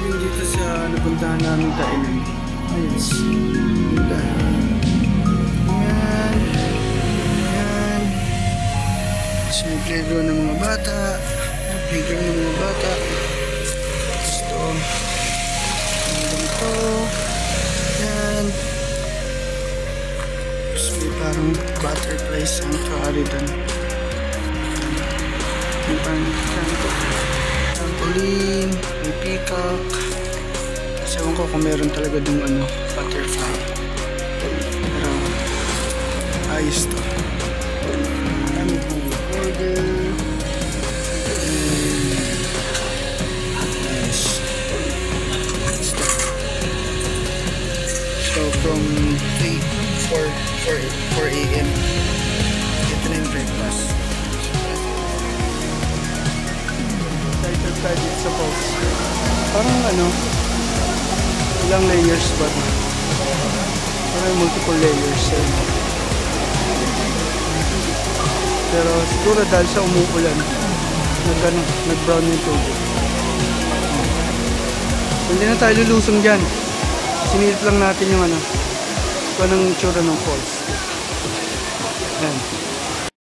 din dito sa napuntahan namin kainan. Ayos. Ganda. Ayan. Ayan. Tapos may playground ng mga bata. Playground ng mga bata. Gusto. Ganito. Ayan. Tapos may parang butterfly sanctuary doon. May parang trampoline, may peacock. Kasi ewan ko kung meron talaga dong butterfly. Pero ayos to. Kami pong order. Yes. So from 4 a.m. ito na yung breakfast. Excited sa falls. Parang ilang layers ba? Parang multiple layers. Pero siguro dahil sa umuulan, nag-brown yung tubig. Hindi na tayo lulusong dyan. Sinilip lang natin yung kung anong itsura ng falls. Ayan.